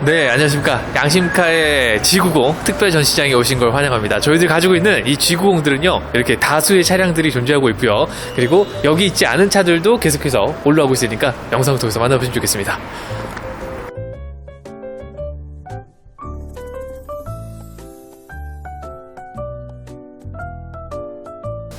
네, 안녕하십니까. 양심카의 G90 특별 전시장에 오신 걸 환영합니다. 저희들이 가지고 있는 이 G90들은요, 이렇게 다수의 차량들이 존재하고 있고요. 그리고 여기 있지 않은 차들도 계속해서 올라오고 있으니까 영상을 통해서 만나보시면 좋겠습니다.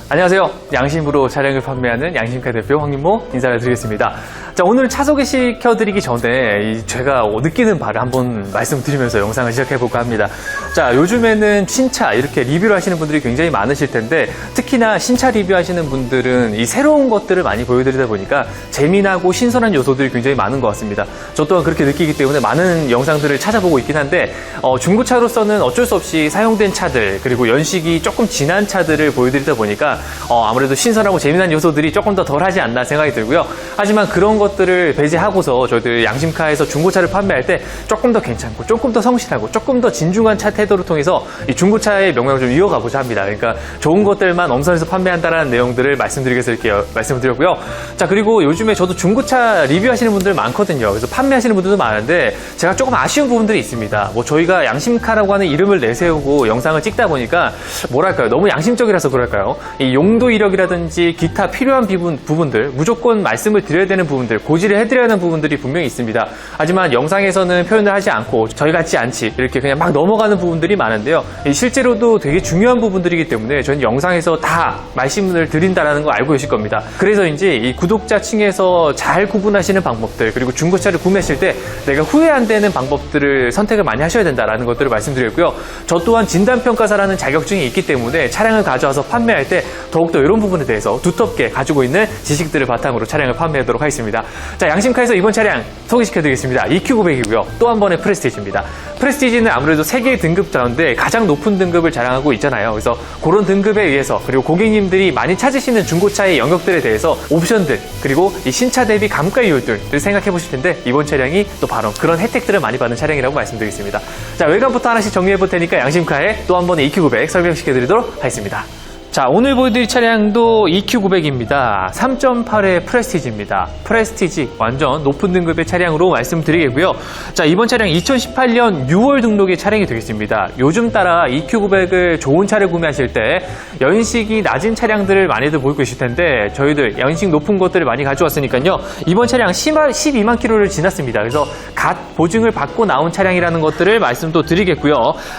안녕하세요. 양심으로 차량을 판매하는 양심카 대표 황윤모 인사를 드리겠습니다. 자, 오늘 차 소개시켜드리기 전에 제가 느끼는 바를 한번 말씀드리면서 영상을 시작해볼까 합니다. 자, 요즘에는 신차 이렇게 리뷰를 하시는 분들이 굉장히 많으실 텐데, 특히나 신차 리뷰하시는 분들은 이 새로운 것들을 많이 보여드리다 보니까 재미나고 신선한 요소들이 굉장히 많은 것 같습니다. 저 또한 그렇게 느끼기 때문에 많은 영상들을 찾아보고 있긴 한데, 중고차로서는 어쩔 수 없이 사용된 차들, 그리고 연식이 조금 지난 차들을 보여드리다 보니까 아무래도 신선하고 재미난 요소들이 조금 더 덜하지 않나 생각이 들고요. 하지만 그런 것들을 배제하고서 저희들 양심카에서 중고차를 판매할 때 조금 더 괜찮고 조금 더 성실하고 조금 더 진중한 차 태도를 통해서 이 중고차의 명명을 좀 이어가고자 합니다. 그러니까 좋은 것들만 엄선해서 판매한다는 내용들을 말씀을 드렸고요. 자, 그리고 요즘에 저도 중고차 리뷰하시는 분들 많거든요. 그래서 판매하시는 분들도 많은데 제가 조금 아쉬운 부분들이 있습니다. 저희가 양심카라고 하는 이름을 내세우고 영상을 찍다 보니까 뭐랄까요, 너무 양심적이라서 그럴까요? 이 용도 이력이라든지 기타 필요한 부분들, 무조건 말씀을 드려야 되는 부분들, 고지를 해드려야 하는 부분들이 분명히 있습니다. 하지만 영상에서는 표현을 하지 않고 저희 같지 않지 이렇게 그냥 막 넘어가는 부분들이 많은데요. 실제로도 되게 중요한 부분들이기 때문에 저는 영상에서 다 말씀을 드린다는 거 알고 계실 겁니다. 그래서인지 이 구독자층에서 잘 구분하시는 방법들, 그리고 중고차를 구매하실 때 내가 후회 안 되는 방법들을 선택을 많이 하셔야 된다는 것들을 말씀드렸고요. 저 또한 진단평가사라는 자격증이 있기 때문에 차량을 가져와서 판매할 때 더욱더 이런 부분에 대해서 두텁게 가지고 있는 지식들을 바탕으로 차량을 판매하도록 하겠습니다. 자, 양심카에서 이번 차량 소개시켜드리겠습니다. EQ900이고요. 또 한 번의 프레스티지입니다. 프레스티지는 아무래도 세계의 등급 가운데 가장 높은 등급을 자랑하고 있잖아요. 그래서 그런 등급에 의해서, 그리고 고객님들이 많이 찾으시는 중고차의 영역들에 대해서 옵션들, 그리고 이 신차 대비 감가이율들을 생각해 보실 텐데, 이번 차량이 또 바로 그런 혜택들을 많이 받는 차량이라고 말씀드리겠습니다. 자, 외관부터 하나씩 정리해 볼 테니까 양심카의 또 한 번의 EQ900 설명시켜 드리도록 하겠습니다. 자, 오늘 보여드릴 차량도 EQ900입니다. 3.8의 프레스티지입니다. 프레스티지, 완전 높은 등급의 차량으로 말씀드리겠고요. 자, 이번 차량 2018년 6월 등록의 차량이 되겠습니다. 요즘 따라 EQ900을 좋은 차를 구매하실 때 연식이 낮은 차량들을 많이들 보고 계실 텐데, 저희들 연식 높은 것들을 많이 가져왔으니까요. 이번 차량 12만 킬로를 지났습니다. 그래서 갓 보증을 받고 나온 차량이라는 것들을 말씀도 드리겠고요.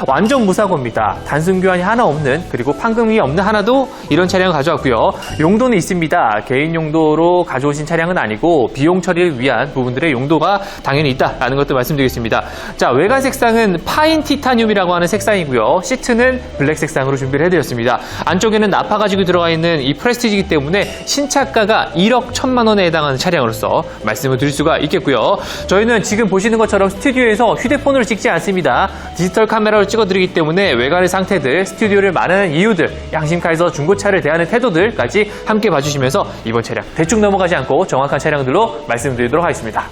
완전 무사고입니다. 단순 교환이 하나 없는, 그리고 판금이 없는 하나 이런 차량을 가져왔고요. 용도는 있습니다. 개인 용도로 가져오신 차량은 아니고 비용 처리를 위한 부분들의 용도가 당연히 있다라는 것도 말씀드리겠습니다. 자, 외관 색상은 파인 티타늄이라고 하는 색상이고요. 시트는 블랙 색상으로 준비를 해드렸습니다. 안쪽에는 나파 가지고 들어가 있는 이 프레스티지이기 때문에 신차가가 1억 1천만 원에 해당하는 차량으로서 말씀을 드릴 수가 있겠고요. 저희는 지금 보시는 것처럼 스튜디오에서 휴대폰으로 찍지 않습니다. 디지털 카메라로 찍어드리기 때문에 외관의 상태들, 스튜디오를 마련한 이유들, 양심카 에서 중고차를 대하는 태도들까지 함께 봐주시면서 이번 차량 대충 넘어가지 않고 정확한 차량들로 말씀드리도록 하겠습니다.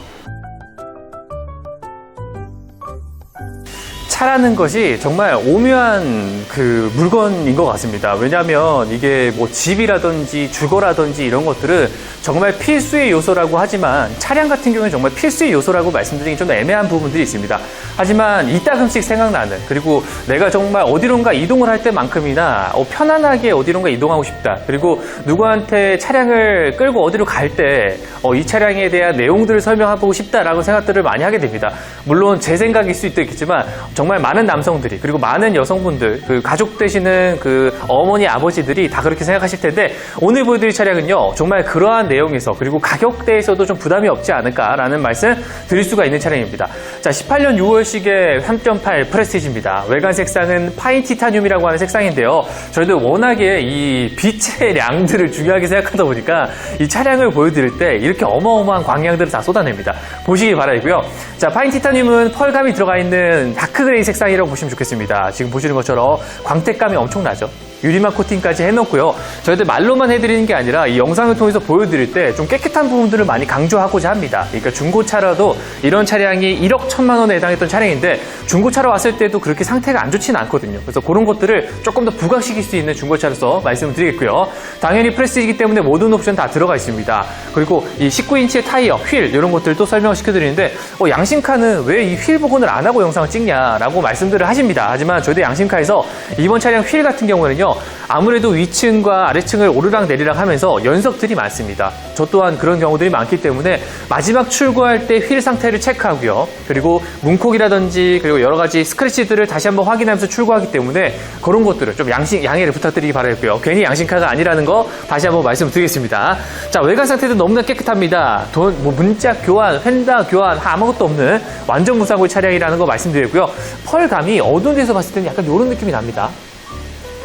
차라는 것이 정말 오묘한 그 물건인 것 같습니다. 왜냐하면 이게 집이라든지 주거라든지 이런 것들은 정말 필수의 요소라고 하지만, 차량 같은 경우는 정말 필수의 요소라고 말씀드리기 좀 애매한 부분들이 있습니다. 하지만 이따금씩 생각나는, 그리고 내가 정말 어디론가 이동을 할 때만큼이나 편안하게 어디론가 이동하고 싶다, 그리고 누구한테 차량을 끌고 어디로 갈 때 이 차량에 대한 내용들을 설명하고 싶다라고 생각들을 많이 하게 됩니다. 물론 제 생각일 수도 있겠지만 정말 많은 남성들이, 그리고 많은 여성분들, 그 가족 되시는 그 어머니, 아버지들이 다 그렇게 생각하실 텐데, 오늘 보여드릴 차량은요, 정말 그러한 내용에서, 그리고 가격대에서도 좀 부담이 없지 않을까라는 말씀 드릴 수가 있는 차량입니다. 자, 18년 6월식의 3.8 프레스티지입니다. 외관 색상은 파인 티타늄이라고 하는 색상인데요. 저희도 워낙에 이 빛의 량들을 중요하게 생각하다 보니까 이 차량을 보여드릴 때 이렇게 어마어마한 광량들을 다 쏟아냅니다. 보시기 바라고요. 자, 파인 티타늄은 펄감이 들어가 있는 다크 그레이 색상이라고 보시면 좋겠습니다. 지금 보시는 것처럼 광택감이 엄청나죠. 유리막 코팅까지 해놓고요. 저희들 말로만 해드리는 게 아니라 이 영상을 통해서 보여드릴 때 좀 깨끗한 부분들을 많이 강조하고자 합니다. 그러니까 중고차라도 이런 차량이 1억 1천만 원에 해당했던 차량인데 중고차로 왔을 때도 그렇게 상태가 안 좋지는 않거든요. 그래서 그런 것들을 조금 더 부각시킬 수 있는 중고차로서 말씀을 드리겠고요. 당연히 프레스이기 때문에 모든 옵션 다 들어가 있습니다. 그리고 이 19인치의 타이어, 휠 이런 것들도 설명을 시켜드리는데 양심카는 왜 이 휠 복원을 안 하고 영상을 찍냐라고 말씀들을 하십니다. 하지만 저희도 양심카에서 이번 차량 휠 같은 경우에는요. 아무래도 위층과 아래층을 오르락 내리락 하면서 연석들이 많습니다. 저 또한 그런 경우들이 많기 때문에 마지막 출고할 때 휠 상태를 체크하고요. 그리고 문콕이라든지 그리고 여러 가지 스크래치들을 다시 한번 확인하면서 출고하기 때문에 그런 것들을 좀 양해를 부탁드리기 바라겠고요. 괜히 양심카가 아니라는 거 다시 한번 말씀드리겠습니다. 자, 외관 상태도 너무나 깨끗합니다. 문짝 교환, 휀다 교환 아무것도 없는 완전 무사고 차량이라는 거 말씀드리고요. 펄감이 어두운 데서 봤을 때는 약간 이런 느낌이 납니다.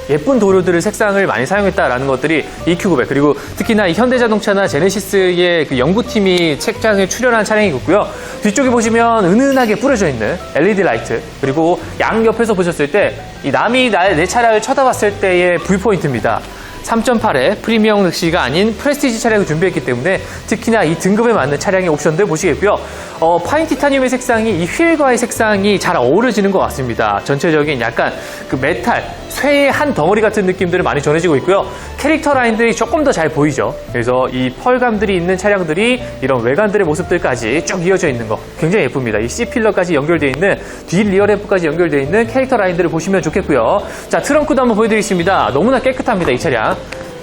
예쁜 도료들을 색상을 많이 사용했다라는 것들이 EQ900 그리고 특히나 이 현대자동차나 제네시스의 그 연구팀이 책장에 출연한 차량이고요. 뒤쪽에 보시면 은은하게 뿌려져 있는 LED 라이트 그리고 양옆에서 보셨을 때 이 남이 내 차량을 쳐다봤을 때의 뷰포인트입니다. 3.8의 프리미엄 낚시가 아닌 프레스티지 차량을 준비했기 때문에 특히나 이 등급에 맞는 차량의 옵션들 보시겠고요. 파인 티타늄의 색상이 이 휠과의 색상이 잘 어우러지는 것 같습니다. 전체적인 약간 그 메탈, 쇠의 한 덩어리 같은 느낌들을 많이 전해지고 있고요. 캐릭터 라인들이 조금 더 잘 보이죠. 그래서 이 펄감들이 있는 차량들이 이런 외관들의 모습들까지 쭉 이어져 있는 거 굉장히 예쁩니다. 이 C필러까지 연결되어 있는 뒤 리어 램프까지 연결되어 있는 캐릭터 라인들을 보시면 좋겠고요. 자, 트렁크도 한번 보여드리겠습니다. 너무나 깨끗합니다, 이 차량.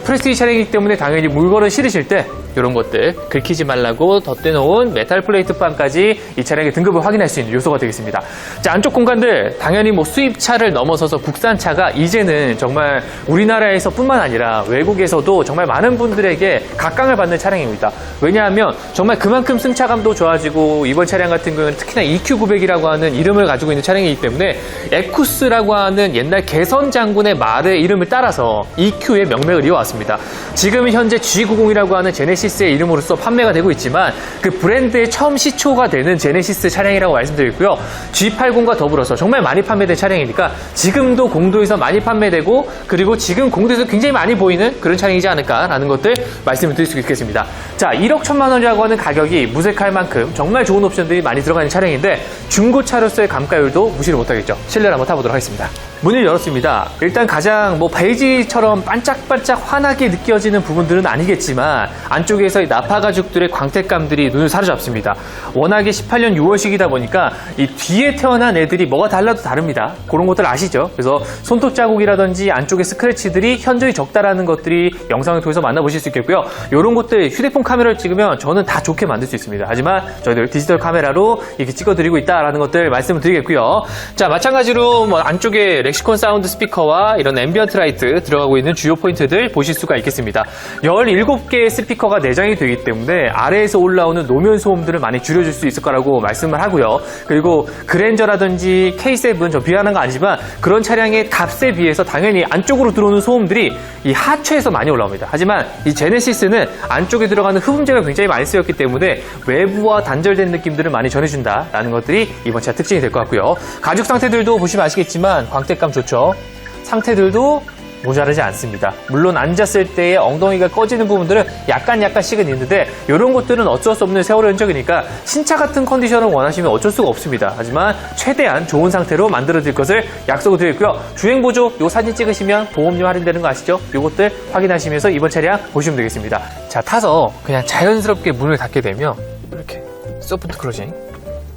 프레스티지 차량이기 때문에 당연히 물건을 실으실 때 이런 것들 긁히지 말라고 덧대놓은 메탈 플레이트 판까지 이 차량의 등급을 확인할 수 있는 요소가 되겠습니다. 자, 안쪽 공간들 당연히 뭐 수입차를 넘어서서 국산차가 이제는 정말 우리나라에서 뿐만 아니라 외국에서도 정말 많은 분들에게 각광을 받는 차량입니다. 왜냐하면 정말 그만큼 승차감도 좋아지고 이번 차량 같은 경우는 특히나 EQ900이라고 하는 이름을 가지고 있는 차량이기 때문에 에쿠스라고 하는 옛날 개선 장군의 말의 이름을 따라서 EQ의 명맥을 이어왔습니다. 지금은 현재 G90이라고 하는 제네시스의 이름으로서 판매가 되고 있지만 그 브랜드의 처음 시초가 되는 제네시스 차량이라고 말씀드리고요. G80과 더불어서 정말 많이 판매된 차량이니까 지금도 공도에서 많이 판매되고 그리고 지금 공도에서 굉장히 많이 보이는 그런 차량이지 않을까라는 것들 말씀을 드릴 수 있겠습니다. 자, 1억 1천만 원이라고 하는 가격이 무색할 만큼 정말 좋은 옵션들이 많이 들어가 있는 차량인데 중고차로서의 감가율도 무시를 못하겠죠. 실내를 한번 타보도록 하겠습니다. 문을 열었습니다. 일단 가장 베이지처럼 반짝반짝 환하게 느껴지는 부분들은 아니겠지만 안쪽에서 이 나파 가죽들의 광택감들이 눈을 사로잡습니다. 워낙에 18년 6월식이다 보니까 이 뒤에 태어난 애들이 뭐가 달라도 다릅니다. 그런 것들 아시죠? 그래서 손톱 자국이라든지 안쪽의 스크래치들이 현저히 적다라는 것들이 영상을 통해서 만나보실 수 있겠고요. 이런 것들 휴대폰 카메라를 찍으면 저는 다 좋게 만들 수 있습니다. 하지만 저희들 디지털 카메라로 이렇게 찍어드리고 있다라는 것들 말씀을 드리겠고요. 자, 마찬가지로 안쪽에 렉시콘 사운드 스피커와 이런 앰비언트 라이트 들어가고 있는 주요 포인트들 보실 수가 있겠습니다. 17개의 스피커가 내장이 되기 때문에 아래에서 올라오는 노면 소음들을 많이 줄여줄 수 있을 거라고 말씀을 하고요. 그리고 그랜저라든지 K7, 저 비하하는 거 아니지만 그런 차량의 값에 비해서 당연히 안쪽으로 들어오는 소음들이 이 하체에서 많이 올라옵니다. 하지만 이 제네시스는 안쪽에 들어가는 흡음재가 굉장히 많이 쓰였기 때문에 외부와 단절된 느낌들을 많이 전해준다라는 것들이 이번 차 특징이 될 것 같고요. 가죽 상태들도 보시면 아시겠지만 광택감 좋죠. 상태들도 모자라지 않습니다. 물론 앉았을 때의 엉덩이가 꺼지는 부분들은 약간씩은 있는데 이런 것들은 어쩔 수 없는 세월의 흔적이니까 신차 같은 컨디션을 원하시면 어쩔 수가 없습니다. 하지만 최대한 좋은 상태로 만들어드릴 것을 약속을 드리고요. 주행보조 요 사진 찍으시면 보험료 할인되는 거 아시죠? 요것들 확인하시면서 이번 차량 보시면 되겠습니다. 자, 타서 그냥 자연스럽게 문을 닫게 되면 이렇게 소프트 클로징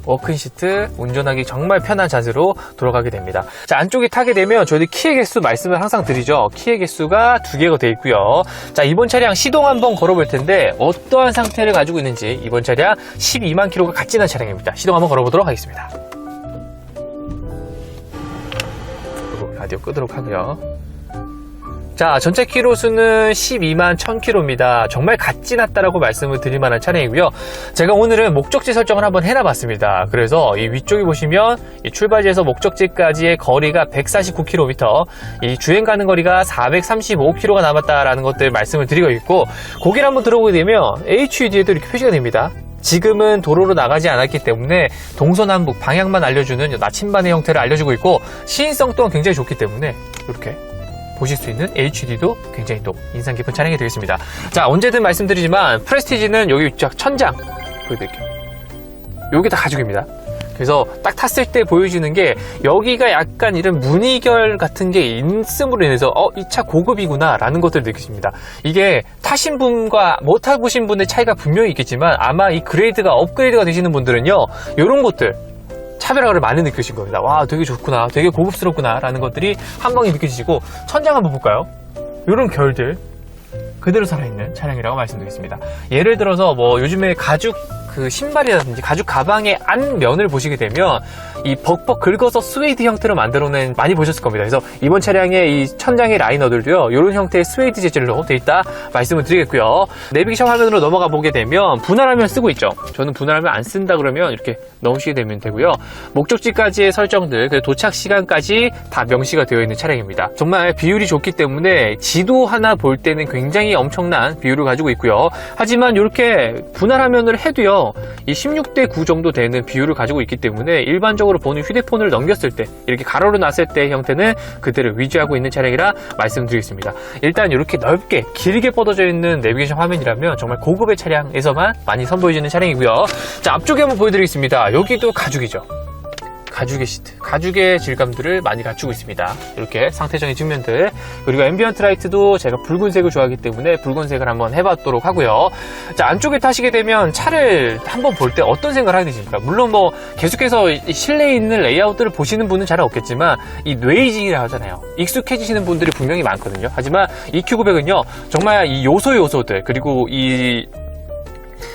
워크인 시트, 운전하기 정말 편한 자세로 돌아가게 됩니다. 자, 안쪽에 타게 되면 저희들 키의 개수 말씀을 항상 드리죠. 키의 개수가 2개가 되어 있고요. 자, 이번 차량 시동 한번 걸어볼 텐데 어떠한 상태를 가지고 있는지 이번 차량 12만 킬로가 갓 지난 차량입니다. 시동 한번 걸어보도록 하겠습니다. 그리고 라디오 끄도록 하고요. 자, 전체 키로수는 12만 1000km입니다. 정말 갓 지났다라고 말씀을 드릴 만한 차량이고요. 제가 오늘은 목적지 설정을 한번 해놔봤습니다. 그래서 이 위쪽에 보시면 이 출발지에서 목적지까지의 거리가 149km, 이 주행 가는 거리가 435km가 남았다라는 것들 말씀을 드리고 있고, 고개를 한번 들어보게 되면 HUD에도 이렇게 표시가 됩니다. 지금은 도로로 나가지 않았기 때문에 동서남북 방향만 알려주는 나침반의 형태를 알려주고 있고, 시인성 또한 굉장히 좋기 때문에 이렇게 보실 수 있는 HUD도 굉장히 또 인상 깊은 차량이 되겠습니다. 자, 언제든 말씀드리지만 프레스티지는 여기 쫙 천장 보여드릴게요. 여기 다 가죽입니다. 그래서 딱 탔을 때 보여지는 게 여기가 약간 이런 무늬결 같은 게 있음으로 인해서 이 차 고급이구나 라는 것들을 느끼십니다. 이게 타신 분과 못 타보신 분의 차이가 분명히 있겠지만 아마 이 그레이드가 업그레이드가 되시는 분들은요, 이런 것들 차별화를 많이 느끼신 겁니다. 와, 되게 좋구나, 되게 고급스럽구나 라는 것들이 한 방에 느껴지시고, 천장 한번 볼까요? 이런 결들 그대로 살아있는 차량이라고 말씀드리겠습니다. 예를 들어서 뭐 요즘에 가죽 그 신발이라든지 가죽 가방의 안면을 보시게 되면 이 벅벅 긁어서 스웨이드 형태로 만들어낸, 많이 보셨을 겁니다. 그래서 이번 차량의 이 천장의 라이너들도요, 이런 형태의 스웨이드 재질로 되어 있다 말씀을 드리겠고요. 내비게이션 화면으로 넘어가 보게 되면 분할화면 쓰고 있죠. 저는 분할화면 안 쓴다 그러면 이렇게 넣으시게 되면 되고요. 목적지까지의 설정들, 그리고 도착 시간까지 다 명시가 되어 있는 차량입니다. 정말 비율이 좋기 때문에 지도 하나 볼 때는 굉장히 엄청난 비율을 가지고 있고요. 하지만 이렇게 분할화면을 해도요, 이 16대 9 정도 되는 비율을 가지고 있기 때문에 일반적으로 보는 휴대폰을 넘겼을 때, 이렇게 가로로 놨을 때 형태는 그대로 유지하고 있는 차량이라 말씀드리겠습니다. 일단 이렇게 넓게 길게 뻗어져 있는 내비게이션 화면이라면 정말 고급의 차량에서만 많이 선보여지는 차량이고요. 자, 앞쪽에 한번 보여드리겠습니다. 여기도 가죽이죠. 가죽의 시트, 가죽의 질감들을 많이 갖추고 있습니다. 이렇게 상태적인 측면들, 그리고 앰비언트 라이트도 제가 붉은색을 좋아하기 때문에 붉은색을 한번 해봤도록 하고요. 자, 안쪽에 타시게 되면 차를 한번 볼 때 어떤 생각을 하게 되십니까? 물론 뭐 계속해서 실내에 있는 레이아웃들을 보시는 분은 잘 없겠지만 이 뇌이징이라 하잖아요. 익숙해지시는 분들이 분명히 많거든요. 하지만 EQ900은요, 정말 이 요소들, 그리고 이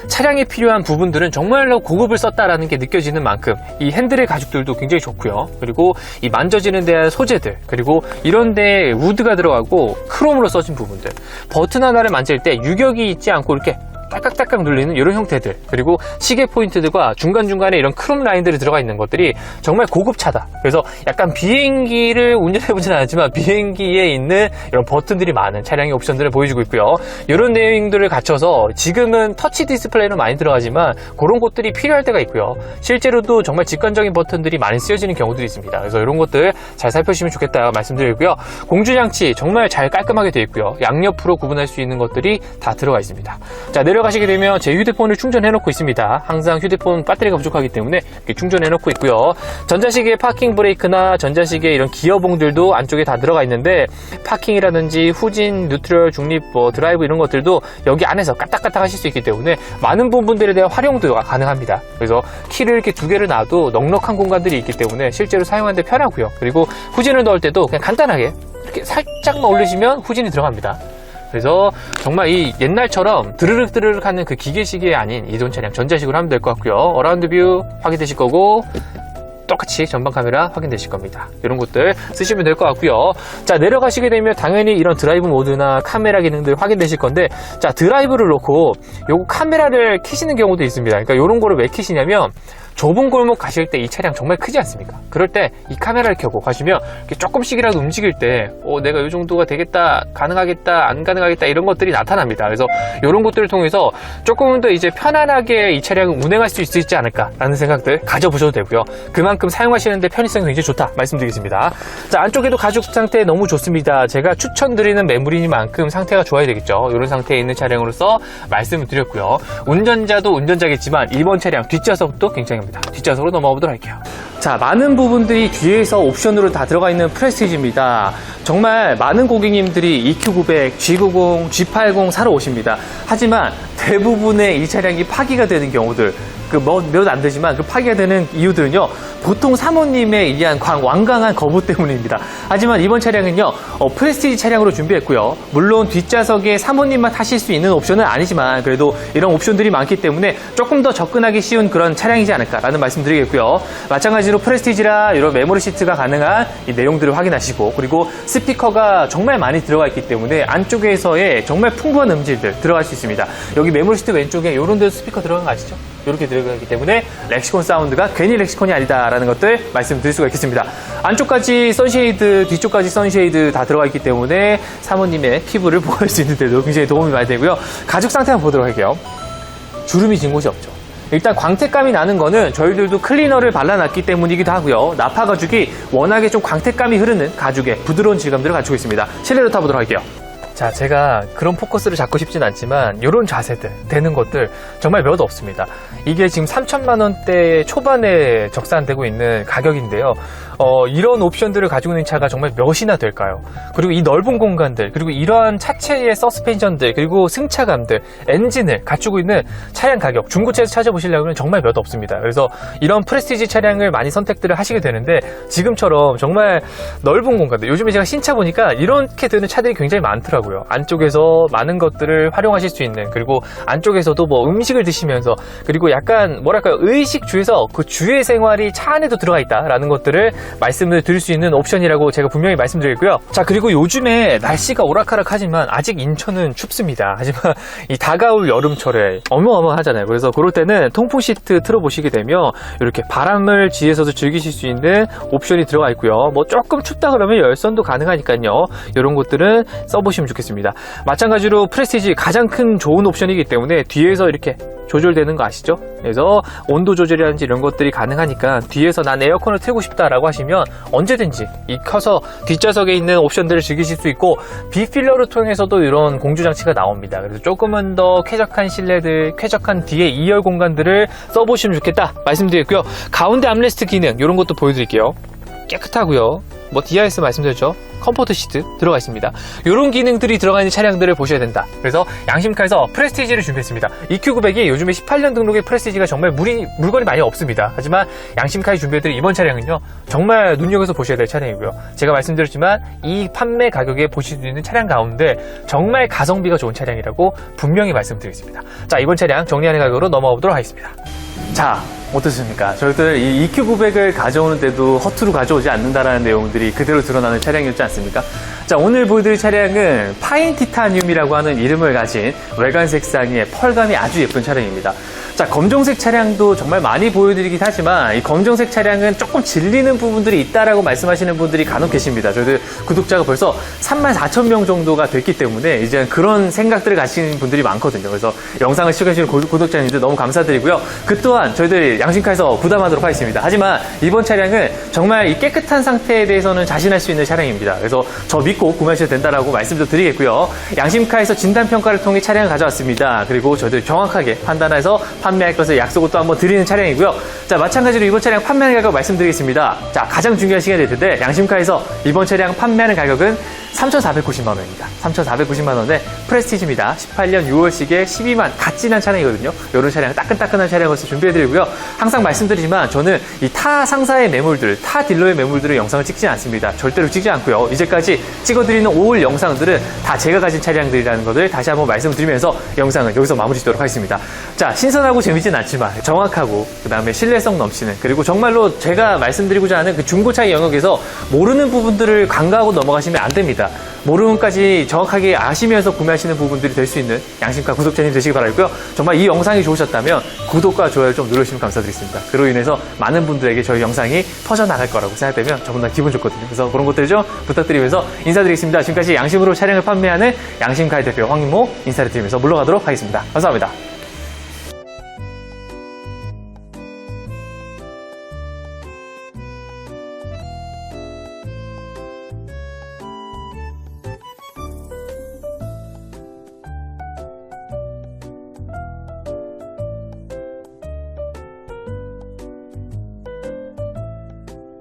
차량에 필요한 부분들은 정말로 고급을 썼다라는 게 느껴지는 만큼 이 핸들의 가죽들도 굉장히 좋고요. 그리고 이 만져지는 데한 소재들, 그리고 이런 데에 우드가 들어가고 크롬으로 써진 부분들, 버튼 하나를 만질 때 유격이 있지 않고 이렇게 딸깍딸깍 눌리는 이런 형태들, 그리고 시계 포인트들과 중간중간에 이런 크롬 라인들이 들어가 있는 것들이 정말 고급차다. 그래서 약간 비행기를 운전해보진 않았지만 비행기에 있는 이런 버튼들이 많은 차량의 옵션들을 보여주고 있고요. 이런 내용들을 갖춰서 지금은 터치 디스플레이로 많이 들어가지만 그런 것들이 필요할 때가 있고요. 실제로도 정말 직관적인 버튼들이 많이 쓰여지는 경우들이 있습니다. 그래서 이런 것들 잘 살펴주시면 좋겠다 말씀드리고요. 공조장치 정말 잘 깔끔하게 되어 있고요. 양옆으로 구분할 수 있는 것들이 다 들어가 있습니다. 자, 내려가시게 되면 제 휴대폰을 충전해 놓고 있습니다. 항상 휴대폰 배터리가 부족하기 때문에 이렇게 충전해 놓고 있고요. 전자식의 파킹 브레이크나 전자식의 이런 기어봉들도 안쪽에 다 들어가 있는데, 파킹이라든지 후진, 뉴트럴, 중립, 드라이브 이런 것들도 여기 안에서 까딱까딱 하실 수 있기 때문에 많은 부분들에 대한 활용도가 가능합니다. 그래서 키를 이렇게 두 개를 놔도 넉넉한 공간들이 있기 때문에 실제로 사용하는데 편하고요. 그리고 후진을 넣을 때도 그냥 간단하게 이렇게 살짝만 올리시면 후진이 들어갑니다. 그래서 정말 이 옛날처럼 드르륵 하는 그 기계식이 아닌 이전 차량 전자식으로 하면 될 것 같고요. 어라운드 뷰 확인되실 거고, 똑같이 전방 카메라 확인되실 겁니다. 이런 것들 쓰시면 될 것 같고요. 자, 내려가시게 되면 당연히 이런 드라이브 모드나 카메라 기능들 확인되실 건데, 자, 드라이브를 놓고 요거 카메라를 켜시는 경우도 있습니다. 그러니까 이런 거를 왜 켜시냐면, 좁은 골목 가실 때 이 차량 정말 크지 않습니까? 그럴 때 이 카메라를 켜고 가시면 이렇게 조금씩이라도 움직일 때 내가 이 정도가 되겠다, 가능하겠다, 안 가능하겠다 이런 것들이 나타납니다. 그래서 이런 것들을 통해서 조금 더 이제 편안하게 이 차량을 운행할 수 있지 않을까라는 생각들 가져보셔도 되고요. 그만큼 사용하시는데 편의성이 굉장히 좋다 말씀드리겠습니다. 자, 안쪽에도 가죽 상태 너무 좋습니다. 제가 추천드리는 매물이니만큼 상태가 좋아야 되겠죠. 이런 상태에 있는 차량으로서 말씀을 드렸고요. 운전자도 운전자겠지만 이번 차량 뒷좌석도 굉장히 뒷좌석으로 넘어가 보도록 할게요. 자, 많은 부분들이 뒤에서 옵션으로 다 들어가 있는 프레스티지입니다. 정말 많은 고객님들이 EQ900, G90, G80 사러 오십니다. 하지만 대부분의 이 차량이 파기가 되는 경우들, 몇 안 되지만 그 파기가 되는 이유들은요, 보통 사모님의 이한 완강한 거부 때문입니다. 하지만 이번 차량은요, 프레스티지 차량으로 준비했고요. 물론 뒷좌석에 사모님만 타실 수 있는 옵션은 아니지만 그래도 이런 옵션들이 많기 때문에 조금 더 접근하기 쉬운 그런 차량이지 않을까라는 말씀 드리겠고요. 마찬가지로 프레스티지라 이런 메모리 시트가 가능한 이 내용들을 확인하시고, 그리고 스피커가 정말 많이 들어가 있기 때문에 안쪽에서의 정말 풍부한 음질들 들어갈 수 있습니다. 여기 메모리 시트 왼쪽에 이런 데도 스피커 들어간 거 아시죠? 이렇게 들어가기 때문에 렉시콘 사운드가 괜히 렉시콘이 아니다라는 것들 말씀드릴 수가 있겠습니다. 안쪽까지 선쉐이드, 뒤쪽까지 선쉐이드 다 들어가 있기 때문에 사모님의 피부를 보호할 수 있는데도 굉장히 도움이 많이 되고요. 가죽 상태 한번 보도록 할게요. 주름이 진 곳이 없죠. 일단 광택감이 나는 거는 저희들도 클리너를 발라놨기 때문이기도 하고요. 나파 가죽이 워낙에 좀 광택감이 흐르는 가죽의 부드러운 질감들을 갖추고 있습니다. 실내로 타보도록 할게요. 자, 제가 그런 포커스를 잡고 싶진 않지만 이런 자세들, 되는 것들 정말 몇 없습니다. 이게 지금 3천만 원대 초반에 적산되고 있는 가격인데요. 이런 옵션들을 가지고 있는 차가 정말 몇이나 될까요? 그리고 이 넓은 공간들, 그리고 이러한 차체의 서스펜션들, 그리고 승차감들, 엔진을 갖추고 있는 차량 가격, 중고차에서 찾아보시려면 정말 몇 없습니다. 그래서 이런 프레스티지 차량을 많이 선택들을 하시게 되는데 지금처럼 정말 넓은 공간들, 요즘에 제가 신차 보니까 이렇게 되는 차들이 굉장히 많더라고요. 안쪽에서 많은 것들을 활용하실 수 있는, 그리고 안쪽에서도 뭐 음식을 드시면서, 그리고 약간 뭐랄까요, 의식주에서 그 주의 생활이 차 안에도 들어가 있다라는 것들을 말씀을 드릴 수 있는 옵션이라고 제가 분명히 말씀드리고요. 자, 그리고 요즘에 날씨가 오락가락하지만 아직 인천은 춥습니다. 하지만 이 다가올 여름철에 어마어마하잖아요. 그래서 그럴 때는 통풍 시트 틀어보시게 되면 이렇게 바람을 지에서도 즐기실 수 있는 옵션이 들어가 있고요. 뭐 조금 춥다 그러면 열선도 가능하니까요. 이런 것들은 써보시면 좋겠습니다. 마찬가지로 프레스티지 가장 큰 좋은 옵션이기 때문에 뒤에서 이렇게 조절되는 거 아시죠? 그래서 온도 조절이라든지 이런 것들이 가능하니까 뒤에서 난 에어컨을 틀고 싶다라고 하시면 언제든지 이 켜서 뒷좌석에 있는 옵션들을 즐기실 수 있고, B필러를 통해서도 이런 공조장치가 나옵니다. 그래서 조금은 더 쾌적한 실내들, 쾌적한 뒤에 2열 공간들을 써보시면 좋겠다 말씀드렸고요. 가운데 암레스트 기능 이런 것도 보여드릴게요. 깨끗하고요. 뭐 DRS 말씀드렸죠. 컴포트 시트 들어가 있습니다. 이런 기능들이 들어가 있는 차량들을 보셔야 된다. 그래서 양심카에서 프레스티지를 준비했습니다. EQ900이 요즘에 18년 등록의 프레스티지가 정말 물건이 많이 없습니다. 하지만 양심카에 준비해드린 이번 차량은요, 정말 눈여겨서 보셔야 될 차량이고요. 제가 말씀드렸지만 이 판매 가격에 보실 수 있는 차량 가운데 정말 가성비가 좋은 차량이라고 분명히 말씀드리겠습니다. 자, 이번 차량 정리하는 가격으로 넘어가 보도록 하겠습니다. 자, 어떻습니까? 저희들 이 EQ900을 가져오는데도 허투루 가져오지 않는다라는 내용들이 그대로 드러나는 차량이었지 않습니까? 자, 오늘 보여드릴 차량은 파인 티타늄이라고 하는 이름을 가진 외관 색상의 펄감이 아주 예쁜 차량입니다. 자, 검정색 차량도 정말 많이 보여드리긴 하지만 이 검정색 차량은 조금 질리는 부분들이 있다라고 말씀하시는 분들이 간혹 계십니다. 저희들 구독자가 벌써 34,000명 정도가 됐기 때문에 이제 그런 생각들을 가시는 분들이 많거든요. 그래서 영상을 시청해주시는 구독자님들 너무 감사드리고요. 그 또한 저희들 양심카에서 부담하도록 하겠습니다. 하지만 이번 차량은 정말 이 깨끗한 상태에 대해서는 자신할 수 있는 차량입니다. 그래서 저 믿고 구매하셔도 된다라고 말씀도 드리겠고요. 양심카에서 진단평가를 통해 차량을 가져왔습니다. 그리고 저희들 정확하게 판단해서 판매할 것을 약속을 또 한번 드리는 차량이고요. 자, 마찬가지로 이번 차량 판매하는 가격 말씀드리겠습니다. 자, 가장 중요한 시간이 될 텐데 양심카에서 이번 차량 판매하는 가격은 3,490만 원입니다. 3,490만 원에 프레스티지입니다. 18년 6월식에 12만 갓 지난 차량이거든요. 이런 차량, 따끈따끈한 차량을 준비해드리고요. 항상 말씀드리지만 저는 이 타 상사의 매물들, 타 딜러의 매물들을 영상을 찍지 않습니다. 절대로 찍지 않고요. 이제까지 찍어드리는 5월 영상들은 다 제가 가진 차량들이라는 것을 다시 한번 말씀드리면서 영상은 여기서 마무리 짓도록 하겠습니다. 자, 신선하고 재밌진 않지만 정확하고 그 다음에 신뢰성 넘치는, 그리고 정말로 제가 말씀드리고자 하는 그 중고차의 영역에서 모르는 부분들을 간과하고 넘어가시면 안 됩니다. 모르는 것까지 정확하게 아시면서 구매하시는 부분들이 될 수 있는 양심카 구독자님 되시기 바라고요. 정말 이 영상이 좋으셨다면 구독과 좋아요 좀 눌러주시면 감사드리겠습니다. 그로 인해서 많은 분들에게 저희 영상이 퍼져나갈 거라고 생각되면 저보다 기분 좋거든요. 그래서 그런 것들 좀 부탁드리면서 인사드리겠습니다. 지금까지 양심으로 차량을 판매하는 양심카의 대표 황인모 인사를 드리면서 물러가도록 하겠습니다. 감사합니다.